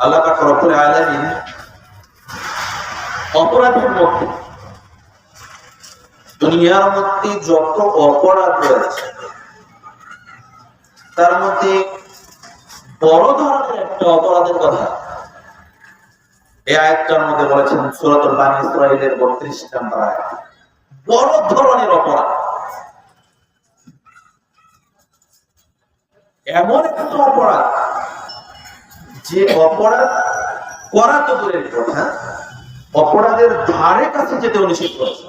আল্লাহ পাক রব্বুল আলামিন অপরাধের মধ্যে, দুনিয়ার মধ্যে যত অপরাধ রয়েছে তার মধ্যে বড় ধরনের একটা অপরাধের কথা এই আয়াতটার মধ্যে বলেছেন সূরাতুল বানী ইসরাঈলের ৩২ নম্বর আয়াত। বড় ধরনের অপরাধ, এমন একটা অপরাধ যে অপরাধ করা তো দূরের কথা, অপরাধের ধারে কাছে যেতে নিষেধ করেছে।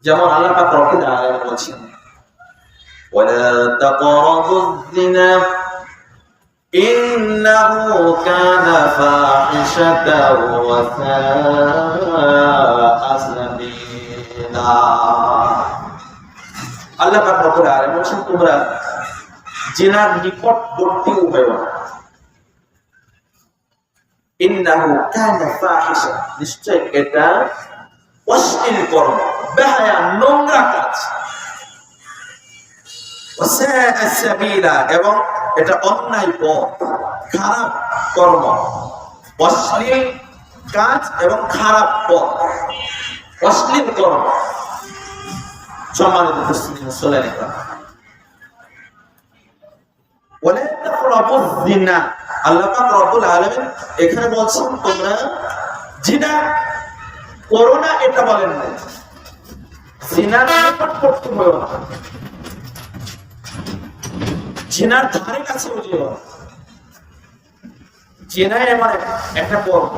যেমন আল্লাহ পাক রব্বুল আলামিন বলেছেন ওয়ালা তাকরাবুয যিনা ইন্নাহু কানা ফাহিশাতাও ওয়া সাআ সাবিলা। আল্লাহ পাক রব্বুল আলামিন বলেছেন তোমরা জিনার নিকটবর্তী হইও না। ইন্নাহু কানা ফাহিশা, নিশ্চয় এটা অশ্লীল কর্ম, বেহায়া, নোংরা কাজ। ওয়া সাআ সাবিলা, এবং এটা অন্যায় পথ, খারাপ কর্ম, অশ্লীল কাজ এবং খারাপ পথ, অশ্লীল কর্ম। সম্মানিত মুসলিম সাল্লাল্লাহু ওয়ালা তাকরাবুয যিনা, আল্লাহ পাক রব্বুল আলামিন এখানে বলছেন তোমরা জিনা করো না, এটা বলেন না। জিনার নিকটবর্তী হয়ো না, জিনার ধারে কাছে যেও না। জিনা এমন একটা কর্ম,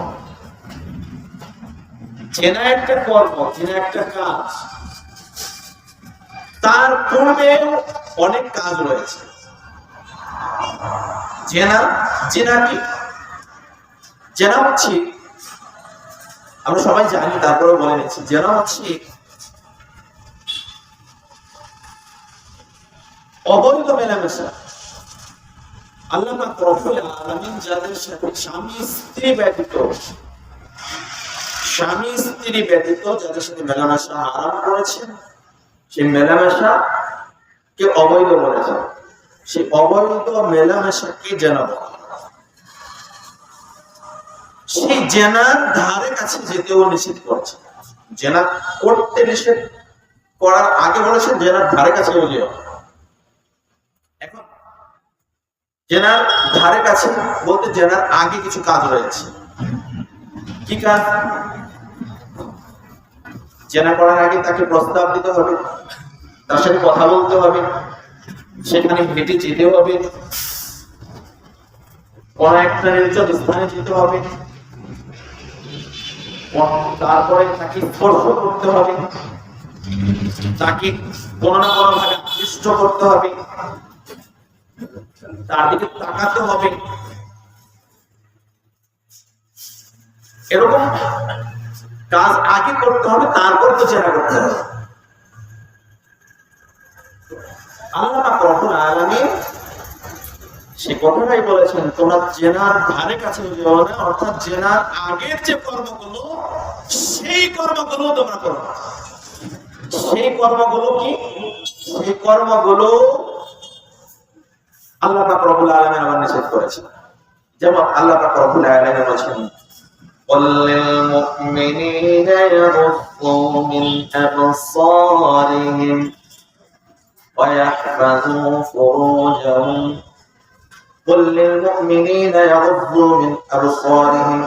জিনা একটা কর্ম, জিনা একটা কাজ। তার পূর্বেও অনেক কাজ রয়েছে। জেনা, জেনা কি? জেনা হচ্ছে, আমরা সবাই জানি, তারপরে বলে নিচ্ছি, জেনা হচ্ছে অবৈধ মেলামেশা। আল্লাহ পাক রব্বুল আলামিন যাদের সাথে স্বামী স্ত্রী ব্যতীত যাদের সাথে মেলামেশা হারাম করেছেন, সেই মেলামেশা কে অবৈধ বলেছেন। সেই অবৈধ মেলামেশাকে জেনা বলা। সেই জেনার ধারে কাছে যেতেও নিষেধ করছে। জেনা করতে নিষেধ করার আগে বলেছে জেনার ধারে কাছে যেও। এখন জেনার ধারে কাছে বলতে জেনার আগে কিছু কাজ রয়েছে। কি কাজ? জেনা করার আগে তাকে প্রস্তাব দিতে হবে, তার সাথে কথা বলতে হবে, সেখানে হেঁটে যেতে হবে, কোন একটা নির্জন স্থানে যেতে হবে, তারপরে তাকে স্পর্শ করতে হবে, তাকে কোনো না কোনো ভাবে আকৃষ্ট করতে হবে, তার দিকে তাকাতে হবে। এরকম কাজ আগে করতে হবে, তারপর তো জেনা করতে হবে। আল্লাহ পাক রব্বুল আলামিন সে কথাটাই বলেছেন তোমরা জেনার ধারে কাছে যেও না, অর্থাৎ জেনার আগের যে কর্মগুলো সেই কর্মগুলো তোমরা করো। সেই কর্মগুলো কি? সেই কর্মগুলো আল্লাহ পাক রব্বুল আলামিন আবার নিষেধ করেছেন। যেমন আল্লাহ পাক রব্বুল আলামিন বলেছেন قل للمؤمنين يغضوا من أبصارهم ويحفظوا فروجهم قل للمؤمنين يغضوا من أبصارهم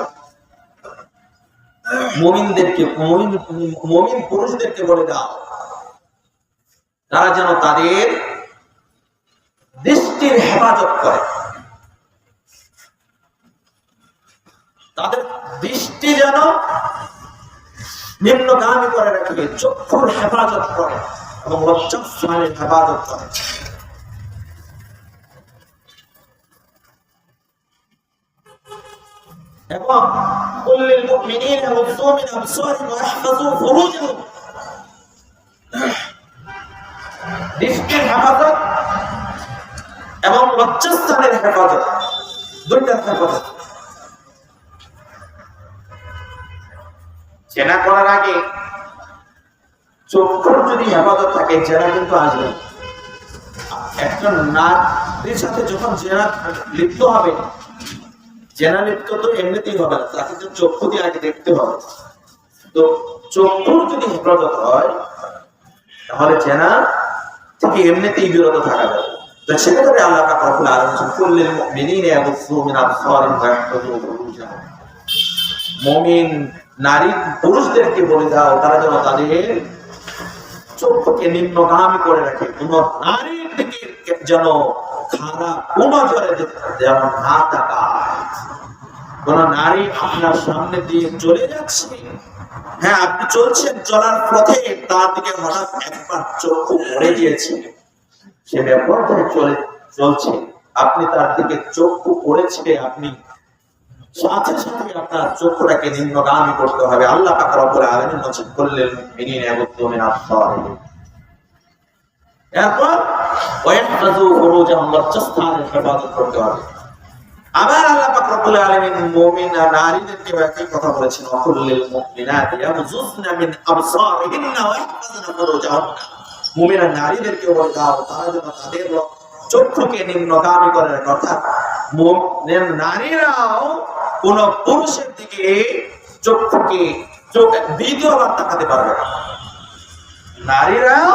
মুমিন পুরুষদেরকে বলে দাও তারা যেন তাদের দৃষ্টির হেফাজত করে, তাদের দৃষ্টি যেন নিম্নগামী করে রাখে, চক্ষুর হেফাজত করে এবং লজ্জাস্থানের হেফাজত করে। এবং কুল্লিল মুমিনিনা ইয়াগূযু মিন আবসারিহিম ওয়া ইয়াহফাযু ফুরুজাহুম, দৃষ্টির হেফাজত এবং লজ্জাস্থানের হেফাজত, দুইটার হেফাজত। জেনা করার আগে চক্ষুর যদি হেফাজত থাকে জেনা কিন্তু আসবে। একটা নারীর সাথে যখন জেনা লিপ্ত হবে জেনা লিপ্ত তো এমনিতেই হবে না, তাকে তো চক্ষু দিয়ে আগে দেখতে হবে। তো চক্ষুর যদি হেফাজত হয় তাহলে জেনা থেকে এমনিতেই বিরত থাকা যাবে। তো সেক্ষেত্রে আল্লাহ পাক রব্বুল আলামিন কুল্লিল মুমিনিনা ইয়াগুফু মিন আবসারিহিম ওয়া ইয়াহফাযু ফুরুজাহুম, মুমিন নারী পুরুষদেরকে বলে দাও তারা যেন তাদের চক্ষুকে নিম্নগামী করে রাখে, কোন নারীর দিকে যেন খারাপ কোন নজরে যেন না তাকায়। কোন নারী আপনার সামনে দিয়ে চলে যাচ্ছে, হ্যাঁ আপনি চলছেন, চলার পথে তার দিকে হঠাৎ একবার চক্ষু পড়ে গিয়েছে, সে ব্যাপারটাই চলছে, আপনি তার দিকে চক্ষু পড়েছে, আপনি সাথে সাথে আপনার চক্ষুটাকে নিম্নগামী করতে হবে। আল্লাহ পাক রব্বুল আলামিন বলেছেন কুল্লিল মুমিনিনা ইয়াগুফু মিন আবসারিহিম, এরপর ওয়ায়াহফাযু ফুরুজাহুম, লজ্জাস্থানের হেফাজত করতে হবে। আবার আল্লাহ পাক রব্বুল আলামিন মুমিন নারীদেরকে একই কথা বলেছেন কুল্লিল মুমিনাতি ইয়াগুযুজনা মিন আবসারিহিন্না ওয়া ইয়াহফাযনা ফুরুজাহুন্না, মুমিনা নারীদেরকে বলে দাও তারা যেন তাদের চক্ষুকে নিম্নগামী করে রাখে, অর্থাৎ মুমিন নারীরাও কোন পুরুষের দিকে চক্ষুকে দ্বিতীয়বার তাকাতে পারবে না। নারীরাও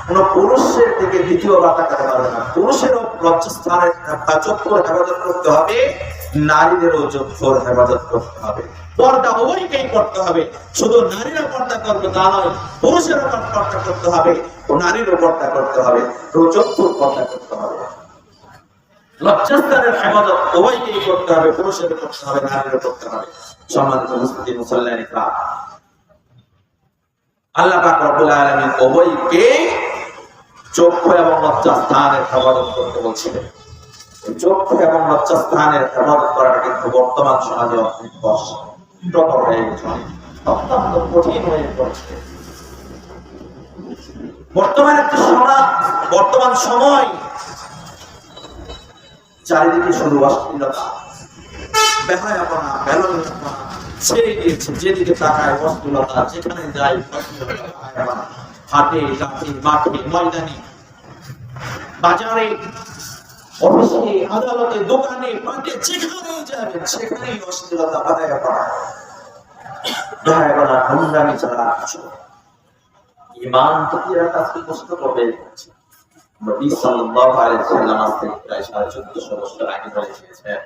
কোন পুরুষের দিকে দ্বিতীয়বার তাকাতে পারবে না। পুরুষেরও লজ্জাস্থানের চক্ষুর হেফাজত করতে হবে, নারীদেরও চক্ষুর হেফাজত করতে হবে। পর্দা উভয়কেই করতে হবে, শুধু নারীরা পর্দা করবে তা নয়, পুরুষেরও পর্দা করতে হবে, নারীরও পর্দা করতে হবে, চক্ষুর পর্দা করতে হবে। লজ্জাস্থানের হেফাজত উভয়কেই করতে হবে, পুরুষেরও করতে হবে, নারীরও করতে হবে। সম্মানিত উপস্থিতি মুসল্লিয়ানি কিরাম, আল্লাহ পাক রব্বুল আলামিন উভয়কে চক্ষু এবং লজ্জাস্থানের হেফাজত করতে বলছিলেন। চক্ষু এবং লজ্জাস্থানের হেফাজত করাটা কিন্তু বর্তমান সমাজে অত্যন্ত কষ্টকর হয়ে গেছে, অত্যন্ত কঠিন হয়ে পড়ছে। বর্তমান সময় চারিদিকে শুধু অশ্লীলতা, বেহায়াপনা, বেলালতা ছেড়ে গিয়েছে, যেদিকে তাকায় অশ্লীলতা, যেখানে যাই অশ্লীলতা, হাটে ঘাটে মাঠে ময়দানে বাজারে অফিসে আদালতে দোকানে মাঠে যেখানেই যাবেন সেখানেই অশ্লীলতা, বেহায়াপনা, নোংরামি ছাড়া কিছু ঈমান থেকে কাছে কষ্ট করবে। নবী সাল্লাল্লাহু আলাইহি ওয়াসাল্লাম আজ থেকে প্রায় 1450 বছর আগে বলেছিলেন,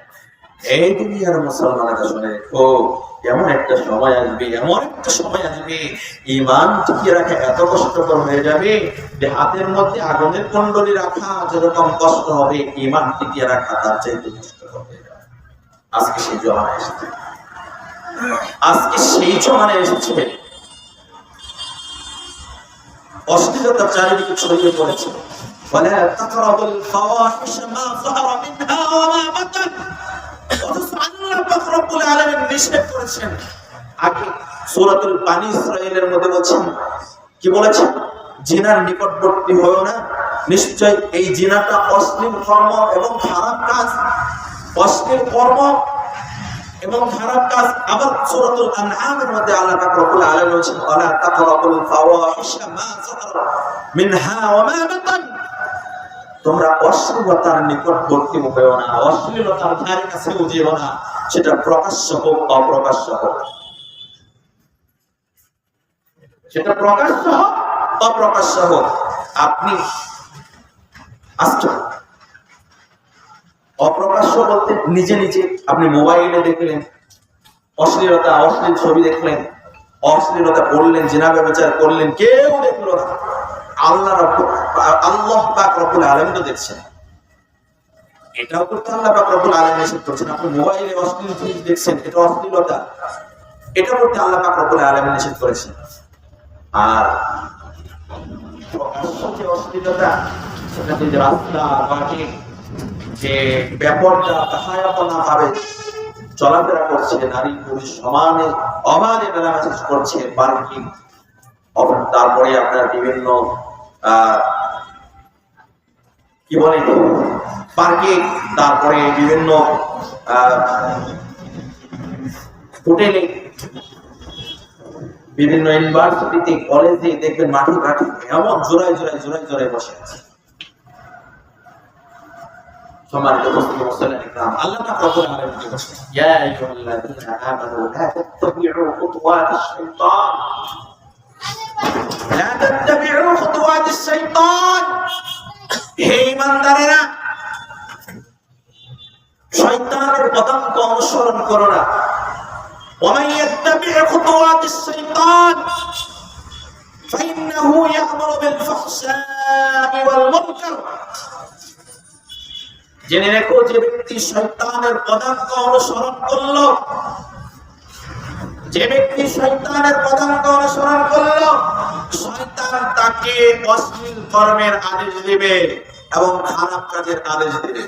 এই দুনিয়ার মুসলমানেরা শুনে রেখো, এমন একটা সময় আসবে ঈমান টিকিয়ে রাখা এত কষ্টকর হয়ে যাবে যে হাতের মধ্যে আগুনের কুণ্ডলী রাখা যেরকম কষ্ট হবে, ঈমান টিকিয়ে রাখা তার চাইতে কষ্টকর হয়ে যাবে। আজকে সেই জমানায় এসেছে, অশ্লীলতা চারিদিকে ছড়িয়ে পড়েছে। ولا تقربوا الفواحش ما ظهر منها وما بطن, অথচ আল্লাহ পাক রব্বুল আলামিন নিষেধ করেছেন। আগে সূরাতুল বানী ইসরাঈলের মধ্যে বলেছেন, কি বলেছেন? জিনার নিকটবর্তী হয়ো না, নিশ্চয় এই জিনাটা অশ্লীল কর্ম এবং খারাপ কাজ, অশ্লীল কর্ম এবং খারাপ কাজ। আবার সূরাতুল আনআমের মধ্যে আল্লাহ পাক রব্বুল আলামিন বলেছেন, ওয়ালা তাকরাবুল ফাওয়াহিশা মা যাহারা মিনহা ওয়া মা বাতান, তোমরা অশ্লীলতার নিকটবর্তী হও না, অশ্লীলতার ধারে কাছেও যেও না, সেটা প্রকাশ্য হোক অপ্রকাশ্য হোক, সেটা প্রকাশ্য হোক অপ্রকাশ্য হোক। আপনি আজকে অপ্রকাশ্য বলতে নিজে নিজে আপনি মোবাইলে দেখলেন অশ্লীল ছবি দেখলেন, অশ্লীলতা পড়লেন, জিনা ব্যভিচার করলেন, কেউ দেখলো না, আল্লাহ পাক রব্বুল আলামিন তো দেখছেন। এটাও করতে আল্লাহ পাক রব্বুল আলামিন নিষেধ করেছেন। আপনি মোবাইলে অশ্লীল জিনিস দেখছেন, এটা অশ্লীলতা, এটা করতে আল্লাহ পাক রব্বুল আলামিন নিষেধ করেছেন। আর প্রকাশ্য অশ্লীলতা, সেটা যে রাস্তা ঘাটে যে ব্যাপারটা বেহায়াপনা ভাবে চলাফেরা করছে, নারী পুরুষ সমানে অবাধে মেলামেশা করছে, পার্কিং, তারপরে আপনার বিভিন্ন কি বলে পার্কিং, তারপরে বিভিন্ন হোটেলে, বিভিন্ন ইউনিভার্সিটিতে, কলেজে দেখবেন মাঠে ঘাটে এমন জোড়ায় বসে আছে। সম্মানিত উপস্থিতি মুসলিম ইকরাম, আল্লাহ পাক রব্বুল আলামিন বলেন, ইয়া আইয়ুহাল্লাযীনা আমানু লা তাত্তাবিউ খুতুওয়াতিশ শাইতান, লা তাত্তাবিউ খুতুওয়াতিশ শাইতান। হে ঈমানদারেরা, শয়তানের পদাঙ্ক অনুসরণ করো না। ওয়া মান ইয়াত্তাবিউ খুতুওয়াতিশ শাইতান ফাইন্নাহু ইয়া'মুরু বিল ফাহশা'i ওয়াল মুনকার। জেনে রেখো, যে ব্যক্তি শয়তানের পদাঙ্ক অনুসরণ করলো, যে ব্যক্তি শয়তানের পদাঙ্ক অনুসরণ করলো, শয়তান তাকে অশ্লীল কর্মের আদেশ দিবে এবং খারাপ কাজের আদেশ দিবে।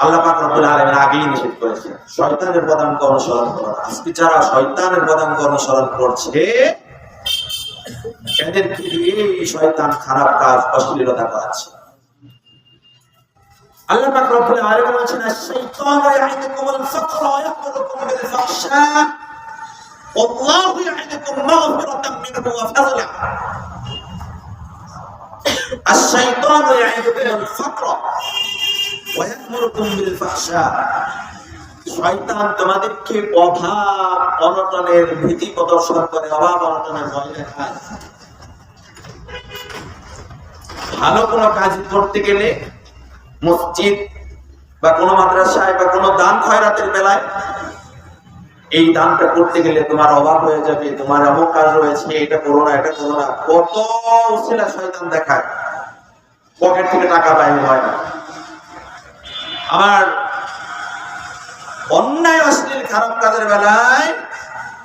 আল্লাহ পাক রব্বুল আলামিন আগেই নিষেধ করেছেন শয়তানের পদাঙ্ক অনুসরণ করা। আজকে যারা শয়তানের পদাঙ্ক অনুসরণ করছে, এদেরকে দিয়ে শয়তান খারাপ কাজ, অশ্লীলতা করাচ্ছে। আল্লাহ পাক রব্বুল আলামিন বলেছেন, আশ-শাইতানু ইয়া'iদুকুমুল ফাকরা ওয়া ইয়া'মুরুকুম বিল ফাহশা ওয়াল্লাহু ইয়া'iদুকুম মাগফিরাতাম মিনহু ওয়া ফাযলা। আশ-শাইতানু ইয়া'iদুকুমুল ফাকরা ওয়া ইয়া'মুরুকুম বিল ফাহশা। শয়তান তোমাদেরকে অভাব অনটনের ভীতি প্রদর্শন করে, অভাব অনটনের ভয় দেখায়। ভালো কোনো কাজ করতে গেলে মসজিদ বা কোনো মাদ্রাসায় বা কোনো দান খয়রাতের বেলায়, এই দানটা করতে গেলে তোমার অভাব হয়ে যাবে, তোমার এমন কাজ রয়েছে, এটা করো না, এটা করো না, কত উসিলা শয়তান দেখায়, পকেট থেকে টাকা বাইরে হয় না। আবার অন্যায় অশ্লীল খারাপ কাজের বেলায়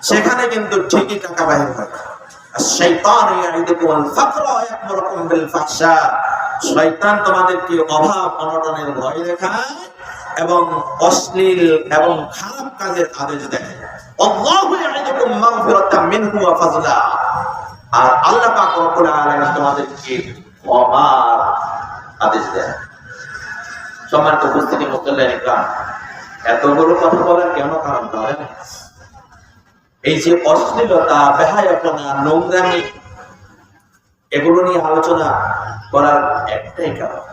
সেখানে কিন্তু ঠিকই টাকা বাইরে হয়। আশ-শাইতানু ইয়া'iদুকুমুল ফাকরা ওয়া ইয়া'মুরুকুম বিল ফাহশা। শয়তান তোমাদেরকে অভাব অনটনের ভয় দেখায় এবং অশ্লীল এবং খারাপ কাজের আদেশ দেয়। আল্লাহু ইয়া'iদুকুম মাগফিরাতাম মিনহু ওয়া ফাযলা। আর আল্লাহ পাক রব্বুল আলামিন তোমাদেরকে ক্ষমার আদেশ দেয়। সম্মানিত উপস্থিতি মুসলিম ইকরাম, এতগুলো কথা বলার কেন কারণ নয়? এই যে অশ্লীলতা, বেহায়াপনা, নোংরামি, এগুলো নিয়ে আলোচনা করার একটাই কারণ,